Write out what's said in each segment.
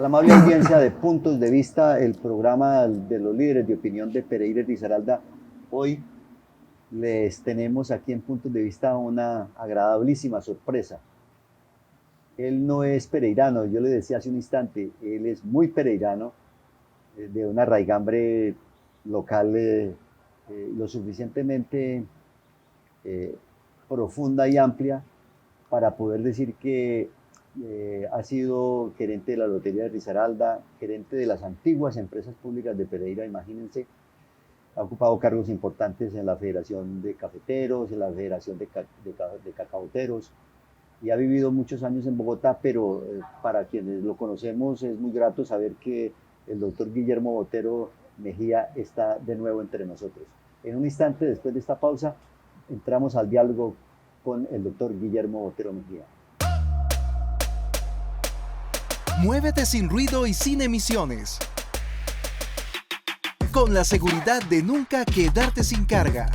la amable audiencia de Puntos de Vista, el programa de los líderes de opinión de Pereira y Risaralda. Hoy les tenemos aquí en Puntos de Vista una agradabilísima sorpresa. Él no es pereirano, yo le decía hace un instante, él es muy pereirano, de una raigambre local lo suficientemente profunda y amplia para poder decir que ha sido gerente de la Lotería de Risaralda, gerente de las antiguas empresas públicas de Pereira, imagínense. Ha ocupado cargos importantes en la Federación de Cafeteros, en la Federación de Cacaoteros, y ha vivido muchos años en Bogotá, pero para quienes lo conocemos es muy grato saber que el doctor Guillermo Botero Mejía está de nuevo entre nosotros. En un instante, después de esta pausa, entramos al diálogo con el doctor Guillermo Botero Mejía. Muévete sin ruido y sin emisiones. Con la seguridad de nunca quedarte sin carga.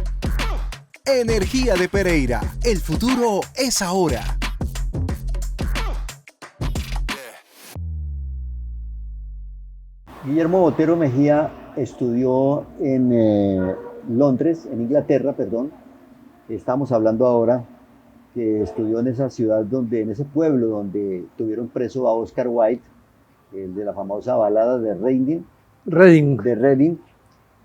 Energía de Pereira. El futuro es ahora. Guillermo Botero Mejía estudió en Londres, en Inglaterra, perdón. Estamos hablando ahora que estudió en esa ciudad, en ese pueblo donde tuvieron preso a Oscar Wilde, el de la famosa balada de Reading,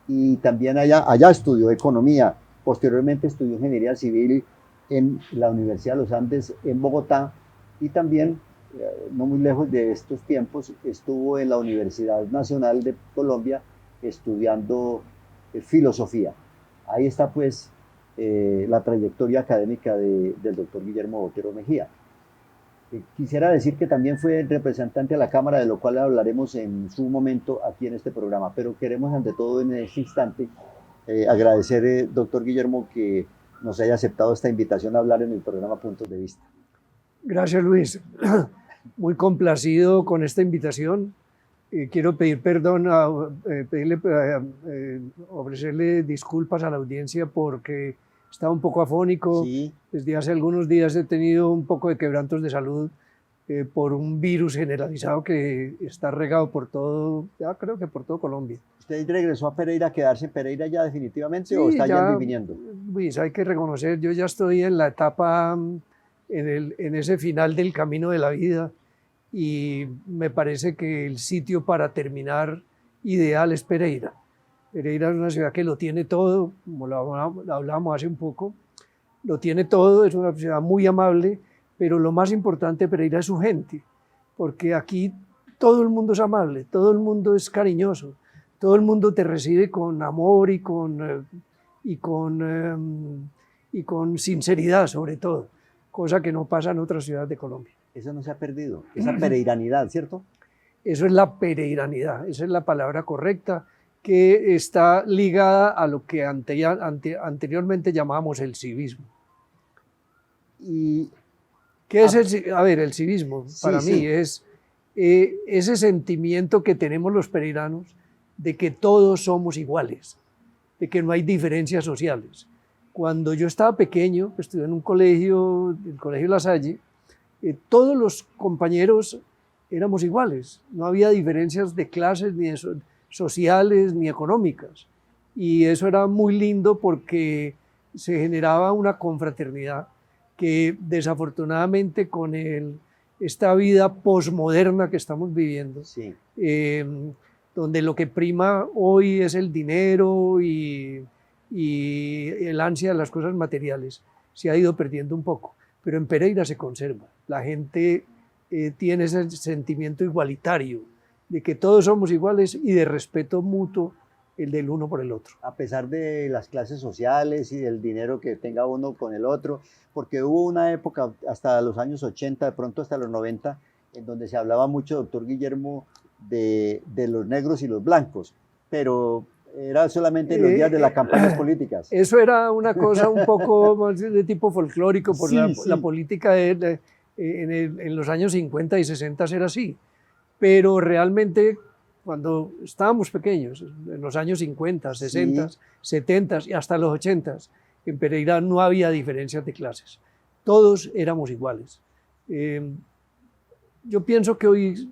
y también allá estudió economía. Posteriormente estudió ingeniería civil en la Universidad de los Andes en Bogotá, y también, no muy lejos de estos tiempos, estuvo en la Universidad Nacional de Colombia estudiando filosofía. Ahí está pues la trayectoria académica del doctor Guillermo Botero Mejía. Quisiera decir que también fue representante a la Cámara, de lo cual hablaremos en su momento aquí en este programa, pero queremos ante todo en este instante agradecer, doctor Guillermo, que nos haya aceptado esta invitación a hablar en el programa Puntos de Vista. Gracias, Luis. Muy complacido con esta invitación. Quiero pedir perdón, ofrecerle disculpas a la audiencia porque estaba un poco afónico. Sí. Desde hace algunos días he tenido un poco de quebrantos de salud por un virus generalizado que está regado por todo, ya creo que por todo Colombia. ¿Usted regresó a Pereira a quedarse en Pereira ya definitivamente, Sí, o está ya, yendo y viniendo? Luis, hay que reconocer, yo ya estoy en la etapa, en ese final del camino de la vida, y me parece que el sitio para terminar ideal es Pereira. Pereira es una ciudad que lo tiene todo, como lo hablábamos hace un poco, lo tiene todo, es una ciudad muy amable, pero lo más importante de Pereira es su gente, porque aquí todo el mundo es amable, todo el mundo es cariñoso, todo el mundo te recibe con amor y con sinceridad sobre todo, cosa que no pasa en otras ciudades de Colombia. Eso no se ha perdido, esa pereiranidad, ¿cierto? Eso es la pereiranidad, esa es la palabra correcta, que está ligada a lo que anteriormente llamábamos el civismo. Y ¿qué es el civismo? Para mí sí. es ese sentimiento que tenemos los pereiranos de que todos somos iguales, de que no hay diferencias sociales. Cuando yo estaba pequeño, estudié en un colegio, el Colegio La Salle, todos los compañeros éramos iguales, no había diferencias de clases, ni sociales, ni económicas. Y eso era muy lindo porque se generaba una confraternidad que desafortunadamente con esta vida posmoderna que estamos viviendo, sí. Donde lo que prima hoy es el dinero y el ansia de las cosas materiales, se ha ido perdiendo un poco. Pero en Pereira se conserva. La gente tiene ese sentimiento igualitario, de que todos somos iguales y de respeto mutuo el del uno por el otro. A pesar de las clases sociales y del dinero que tenga uno con el otro, porque hubo una época hasta los años 80, de pronto hasta los 90, en donde se hablaba mucho, doctor Guillermo, de los negros y los blancos, pero era solamente en los días de las campañas políticas. Eso era una cosa un poco más de tipo folclórico, por la política en los años 50 y 60 era así, pero realmente cuando estábamos pequeños, en los años 50, 60, 70 y hasta los 80, en Pereira no había diferencias de clases, todos éramos iguales. Yo pienso que hoy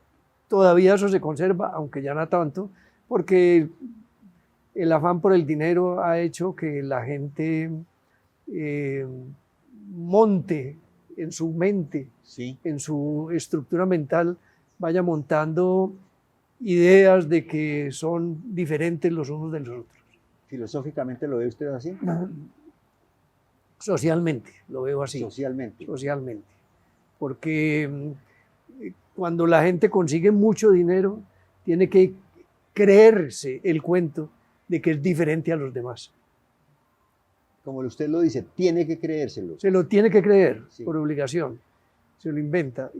todavía eso se conserva, aunque ya no tanto, porque el afán por el dinero ha hecho que la gente monte en su mente, Sí. en su estructura mental, vaya montando ideas de que son diferentes los unos de los otros. ¿Filosóficamente lo ve usted así? Socialmente, lo veo así. Socialmente. Socialmente. Porque cuando la gente consigue mucho dinero, tiene que creerse el cuento de que es diferente a los demás. Como usted lo dice, tiene que creérselo. Se lo tiene que creer, Sí. por obligación. Se lo inventa.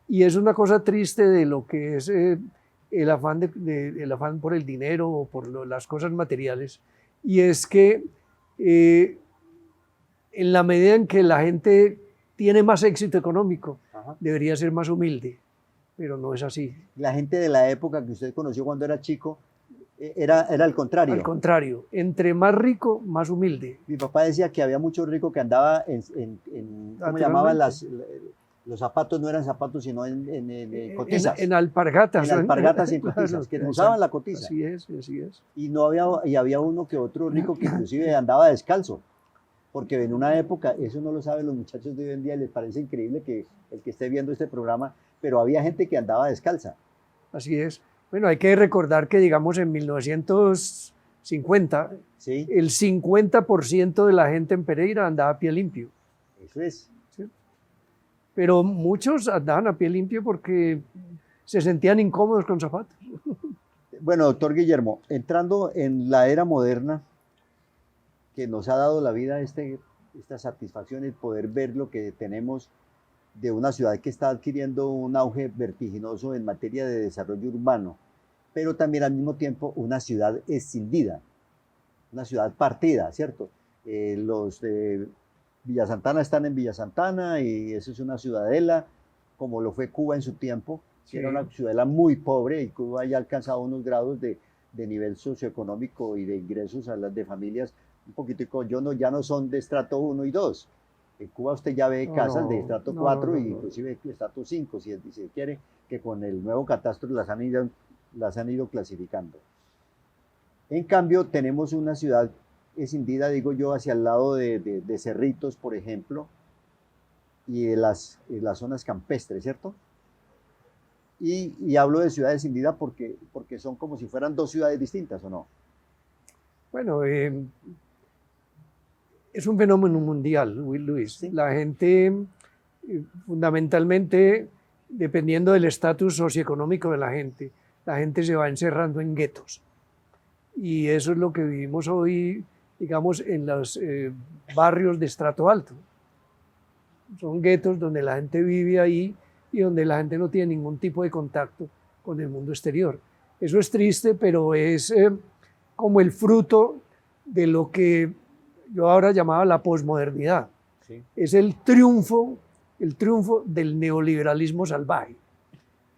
Y es una cosa triste de lo que es el afán por el dinero o por las cosas materiales. Y es que en la medida en que la gente tiene más éxito económico, Ajá. debería ser más humilde, pero no es así. La gente de la época que usted conoció cuando era chico era al contrario. Al contrario, entre más rico, más humilde. Mi papá decía que había mucho rico que andaba ¿cómo llamaban los zapatos? No eran zapatos, sino en cotizas. En alpargatas. En alpargatas y en Claro, cotizas, que exacto. usaban la cotiza. Así es, así es. Y había uno que otro rico que inclusive andaba descalzo. Porque en una época, eso no lo saben los muchachos de hoy en día, les parece increíble que el que esté viendo este programa, pero había gente que andaba descalza. Así es. Bueno, hay que recordar que, digamos, en 1950, ¿Sí? el 50% de la gente en Pereira andaba a pie limpio. Eso es. ¿Sí? Pero muchos andaban a pie limpio porque se sentían incómodos con zapatos. Bueno, doctor Guillermo, entrando en la era moderna, que nos ha dado la vida esta satisfacción, el poder ver lo que tenemos de una ciudad que está adquiriendo un auge vertiginoso en materia de desarrollo urbano, pero también al mismo tiempo una ciudad escindida, una ciudad partida, ¿cierto? Los de Villa Santana están en Villa Santana y eso es una ciudadela, como lo fue Cuba en su tiempo, que era una ciudadela muy pobre y Cuba ya ha alcanzado unos grados de nivel socioeconómico y de ingresos a las de familias un poquitico, ya no son de estrato 1 y 2. En Cuba usted ya ve casas de estrato 4 y inclusive estrato 5, si se quiere, que con el nuevo catastro las han ido clasificando. En cambio, tenemos una ciudad escindida, digo yo, hacia el lado de Cerritos, por ejemplo, y de las zonas campestres, ¿cierto? Y hablo de ciudad escindida porque son como si fueran dos ciudades distintas, ¿o no? Bueno, es un fenómeno mundial, Luis. Sí. La gente, fundamentalmente, dependiendo del estatus socioeconómico de la gente se va encerrando en guetos. Y eso es lo que vivimos hoy, digamos, en los barrios de estrato alto. Son guetos donde la gente vive ahí y donde la gente no tiene ningún tipo de contacto con el mundo exterior. Eso es triste, pero es como el fruto de lo que yo ahora llamaba la posmodernidad. Sí. Es el triunfo del neoliberalismo salvaje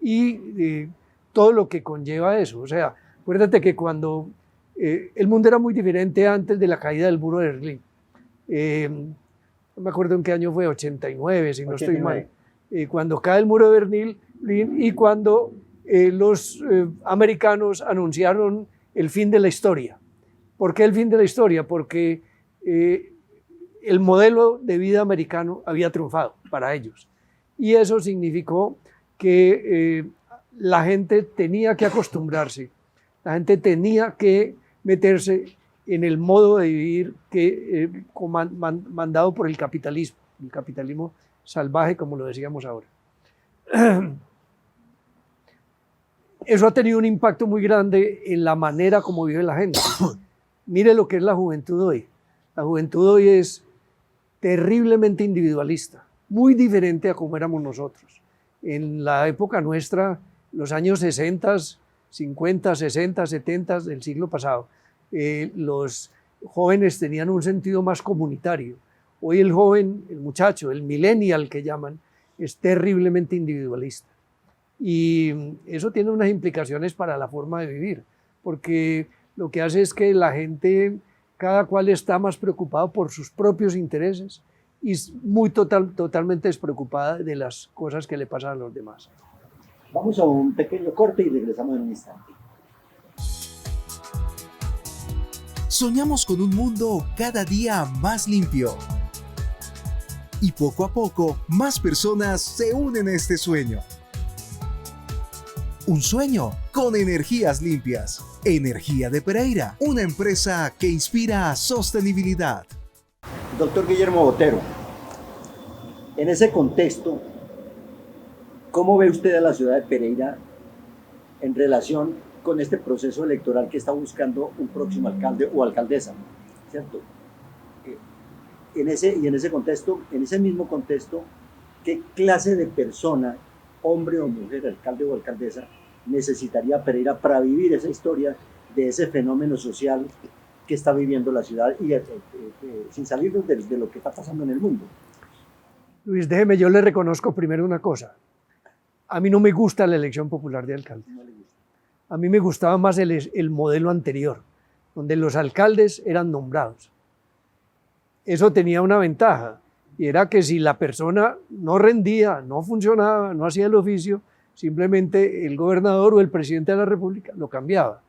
y todo lo que conlleva eso. O sea, acuérdate que cuando el mundo era muy diferente antes de la caída del muro de Berlín. No me acuerdo en qué año fue, 89, si no 89. estoy mal. Cuando cae el muro de Berlín y cuando los americanos anunciaron el fin de la historia. ¿Por qué el fin de la historia? Porque el modelo de vida americano había triunfado para ellos. Y eso significó que la gente tenía que acostumbrarse, la gente tenía que meterse en el modo de vivir mandado por el capitalismo salvaje, como lo decíamos ahora. Eso ha tenido un impacto muy grande en la manera como vive la gente. Mire lo que es la juventud hoy. La juventud hoy es terriblemente individualista, muy diferente a como éramos nosotros. En la época nuestra, los años 60, 50, 60, 70 del siglo pasado, los jóvenes tenían un sentido más comunitario. Hoy el joven, el muchacho, el millennial que llaman, es terriblemente individualista. Y eso tiene unas implicaciones para la forma de vivir, porque lo que hace es que la gente, cada cual está más preocupado por sus propios intereses y muy totalmente despreocupada de las cosas que le pasan a los demás. Vamos a un pequeño corte y regresamos en un instante. Soñamos con un mundo cada día más limpio. Y poco a poco, más personas se unen a este sueño. Un sueño con energías limpias. Energía de Pereira, una empresa que inspira sostenibilidad. Doctor Guillermo Botero, en ese contexto, ¿cómo ve usted a la ciudad de Pereira en relación con este proceso electoral que está buscando un próximo alcalde o alcaldesa? ¿Cierto? En ese contexto, en ese mismo contexto, ¿qué clase de persona, hombre o mujer, alcalde o alcaldesa, necesitaría Pereira para vivir esa historia de ese fenómeno social que está viviendo la ciudad y sin salirnos de lo que está pasando en el mundo? Luis, déjeme, yo le reconozco primero una cosa. A mí no me gusta la elección popular de alcalde. No le gusta. A mí me gustaba más el modelo anterior, donde los alcaldes eran nombrados. Eso tenía una ventaja, y era que si la persona no rendía, no funcionaba, no hacía el oficio, simplemente el gobernador o el presidente de la República lo cambiaba.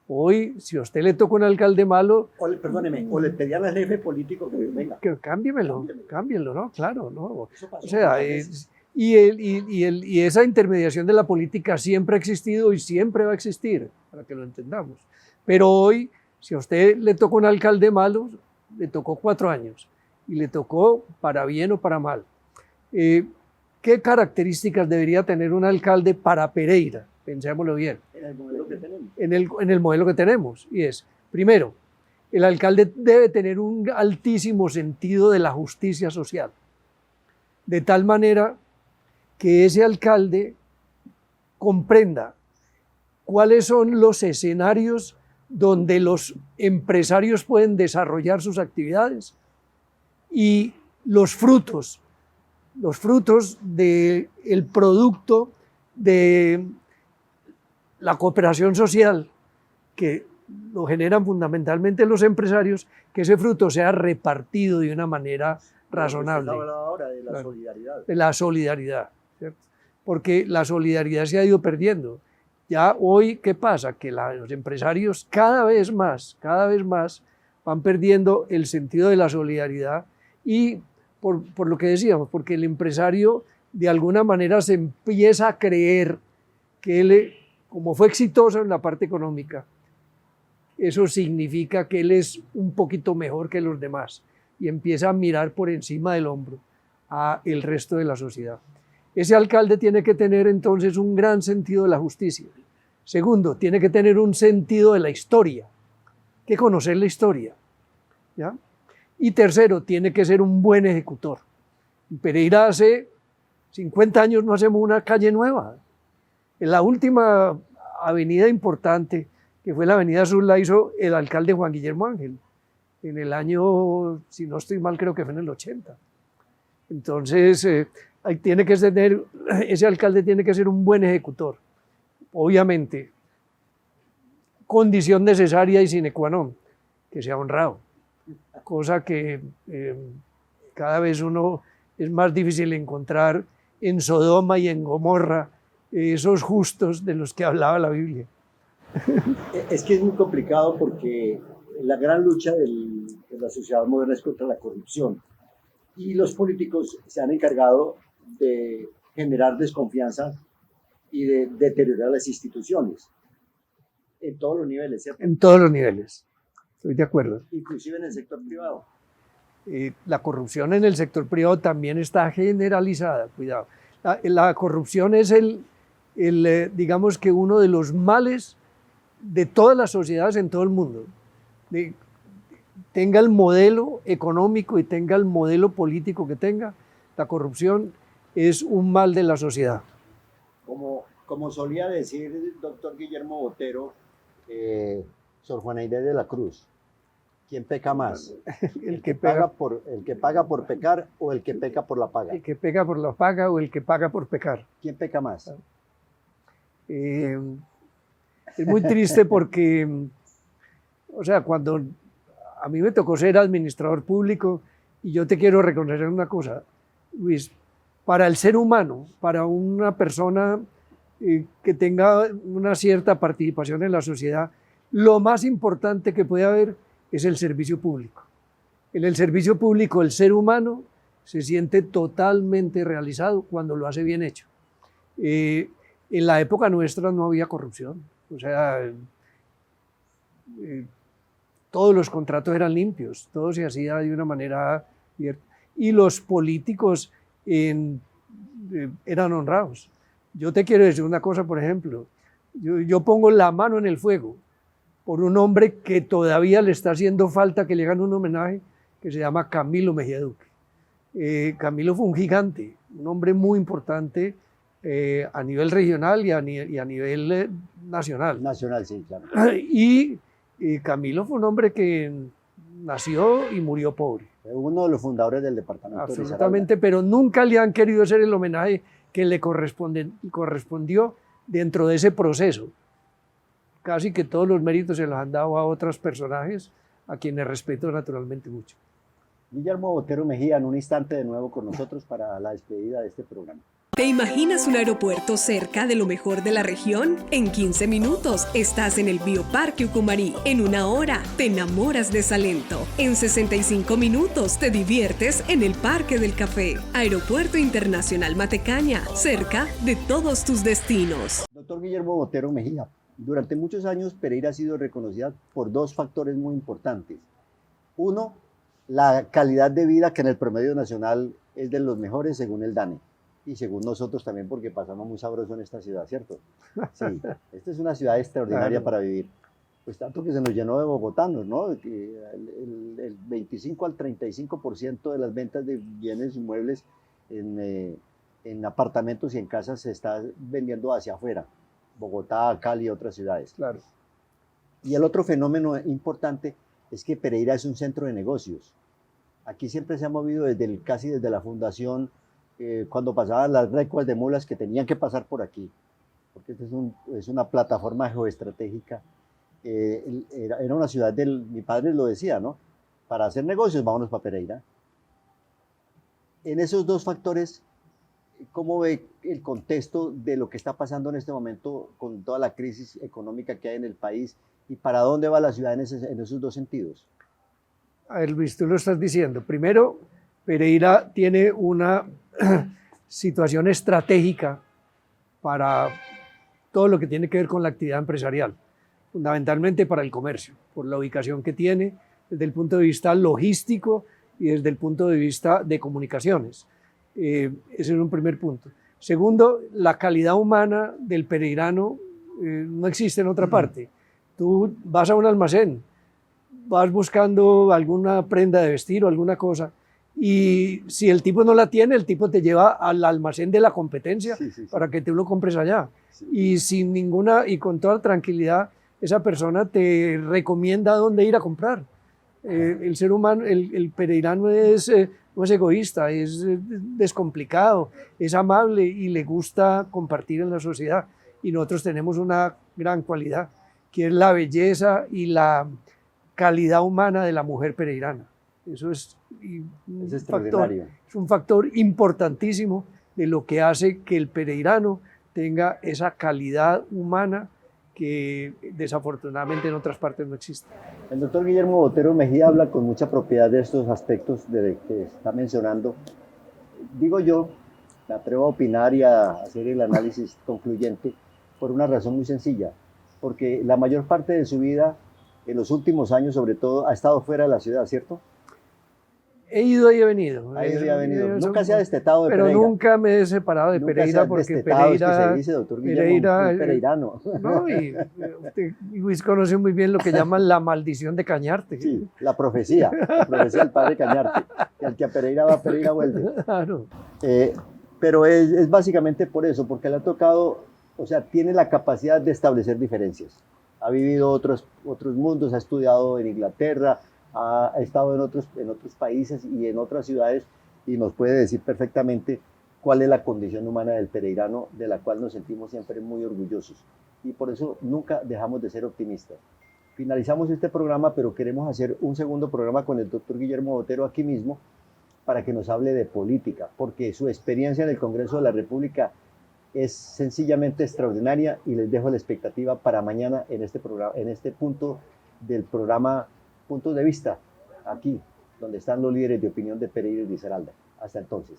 Hoy, si a usted le toca un alcalde malo... Perdóneme, o le pedían al jefe político que venga. Cámbienlo, ¿no? Claro, ¿no? Eso pasó O sea, y esa intermediación de la política siempre ha existido y siempre va a existir, para que lo entendamos. Pero hoy, si a usted le toca un alcalde malo, le tocó 4 años, y le tocó para bien o para mal. ¿Qué características debería tener un alcalde para Pereira? Pensémoslo bien. En el modelo que tenemos. En el modelo que tenemos. Y es, primero, el alcalde debe tener un altísimo sentido de la justicia social. De tal manera que ese alcalde comprenda cuáles son los escenarios donde los empresarios pueden desarrollar sus actividades y los frutos del producto de la cooperación social que lo generan fundamentalmente los empresarios, que ese fruto sea repartido de una manera razonable. Usted hablaba ahora de la solidaridad. De la solidaridad, ¿cierto? Porque la solidaridad se ha ido perdiendo. Ya hoy, ¿qué pasa? Que los empresarios cada vez más van perdiendo el sentido de la solidaridad y por lo que decíamos, porque el empresario de alguna manera se empieza a creer que él, como fue exitoso en la parte económica, eso significa que él es un poquito mejor que los demás y empieza a mirar por encima del hombro a el resto de la sociedad. Ese alcalde tiene que tener entonces un gran sentido de la justicia. Segundo, tiene que tener un sentido de la historia, que conocer la historia, ¿ya? Y tercero, tiene que ser un buen ejecutor. En Pereira hace 50 años no hacemos una calle nueva. En la última avenida importante, que fue la avenida Sur, la hizo el alcalde Juan Guillermo Ángel, en el año, si no estoy mal, creo que fue en el 80. Entonces, ese alcalde tiene que ser un buen ejecutor. Obviamente, condición necesaria y sine qua non, que sea honrado, cosa que cada vez es más difícil encontrar en Sodoma y en Gomorra, esos justos de los que hablaba la Biblia. Es que es muy complicado porque la gran lucha de la sociedad moderna es contra la corrupción y los políticos se han encargado de generar desconfianza y de deteriorar las instituciones en todos los niveles, ¿cierto? En todos los niveles, estoy de acuerdo. Inclusive en el sector privado. La corrupción en el sector privado también está generalizada, cuidado. La corrupción es digamos que uno de los males de todas las sociedades en todo el mundo. Tenga el modelo económico y tenga el modelo político que tenga, la corrupción es un mal de la sociedad. Como solía decir el doctor Guillermo Botero, Sor Juana Inés de la Cruz, ¿quién peca más? ¿El que paga por pecar o el que peca por la paga? El que peca por la paga o el que paga por pecar. ¿Quién peca más? Es muy triste porque, o sea, cuando a mí me tocó ser administrador público, y yo te quiero reconocer una cosa, Luis, para el ser humano, para una persona que tenga una cierta participación en la sociedad, lo más importante que puede haber es el servicio público. En el servicio público el ser humano se siente totalmente realizado cuando lo hace bien hecho. En la época nuestra no había corrupción, o sea, todos los contratos eran limpios, todo se hacía de una manera abierta y los políticos eran honrados. Yo te quiero decir una cosa, por ejemplo, yo pongo la mano en el fuego por un hombre que todavía le está haciendo falta que le hagan un homenaje, que se llama Camilo Mejía Duque. Camilo fue un gigante, un hombre muy importante a nivel regional y a nivel nacional. Nacional, sí, claro. Y Camilo fue un hombre que nació y murió pobre. Fue uno de los fundadores del departamento de Absolutamente, pero nunca le han querido hacer el homenaje que le correspondió dentro de ese proceso. Casi que todos los méritos se los han dado a otros personajes, a quienes respeto naturalmente mucho. Guillermo Botero Mejía, en un instante de nuevo con nosotros para la despedida de este programa. ¿Te imaginas un aeropuerto cerca de lo mejor de la región? En 15 minutos estás en el Bioparque Ucumarí. En 1 hora te enamoras de Salento. En 65 minutos te diviertes en el Parque del Café. Aeropuerto Internacional Matecaña, cerca de todos tus destinos. Doctor Guillermo Botero Mejía, durante muchos años Pereira ha sido reconocida por 2 factores muy importantes. Uno, la calidad de vida que en el promedio nacional es de los mejores según el DANE. Y según nosotros también, porque pasamos muy sabroso en esta ciudad, ¿cierto? Sí, esta es una ciudad extraordinaria claro. Para vivir. Pues tanto que se nos llenó de bogotanos, ¿no? El 25 al 35% de las ventas de bienes y muebles en apartamentos y en casas se está vendiendo hacia afuera. Bogotá, Cali y otras ciudades. Claro. Y el otro fenómeno importante es que Pereira es un centro de negocios. Aquí siempre se ha movido casi desde la fundación, cuando pasaban las recuas de mulas que tenían que pasar por aquí, porque esta es una plataforma geoestratégica. Era una ciudad mi padre lo decía, ¿no? Para hacer negocios, vámonos para Pereira. En esos 2 factores, ¿cómo ve el contexto de lo que está pasando en este momento con toda la crisis económica que hay en el país y para dónde va la ciudad en esos 2 sentidos? A ver, Luis, tú lo estás diciendo. Primero, Pereira tiene una situación estratégica para todo lo que tiene que ver con la actividad empresarial, fundamentalmente para el comercio, por la ubicación que tiene desde el punto de vista logístico y desde el punto de vista de comunicaciones. Ese es un primer punto. Segundo, la calidad humana del pereirano no existe en otra parte. Tú vas a un almacén, vas buscando alguna prenda de vestir o alguna cosa, y si el tipo no la tiene, el tipo te lleva al almacén de la competencia para que tú lo compres allá. Y sin y con toda tranquilidad, esa persona te recomienda dónde ir a comprar. El ser humano, el pereirano no es egoísta, es descomplicado, es amable y le gusta compartir en la sociedad. Y nosotros tenemos una gran cualidad, que es la belleza y la calidad humana de la mujer pereirana. Eso es un factor importantísimo de lo que hace que el pereirano tenga esa calidad humana que desafortunadamente en otras partes no existe. El doctor Guillermo Botero Mejía habla con mucha propiedad de estos aspectos que está mencionando. Digo yo, me atrevo a opinar y a hacer el análisis concluyente por una razón muy sencilla, porque la mayor parte de su vida, en los últimos años sobre todo, ha estado fuera de la ciudad, ¿cierto? He ido y he venido. Ha ido y ha venido. Nunca se ha destetado de Pereira. Pero nunca me he separado de Pereira porque Pereira... Es que se dice, doctor Guillermo, un pereirano. No, y Luis conoce muy bien lo que llaman la maldición de Cañarte. Sí, la profecía del padre Cañarte. Que al que a Pereira va, Pereira vuelve. Claro. Pero es básicamente por eso, porque le ha tocado, o sea, tiene la capacidad de establecer diferencias. Ha vivido otros mundos, ha estudiado en Inglaterra, ha estado en otros países y en otras ciudades y nos puede decir perfectamente cuál es la condición humana del pereirano, de la cual nos sentimos siempre muy orgullosos. Y por eso nunca dejamos de ser optimistas. Finalizamos este programa, pero queremos hacer un segundo programa con el doctor Guillermo Botero aquí mismo para que nos hable de política, porque su experiencia en el Congreso de la República es sencillamente extraordinaria y les dejo la expectativa para mañana en este programa, en este punto del programa Puntos de Vista, aquí, donde están los líderes de opinión de Pereira y Risaralda. Hasta entonces.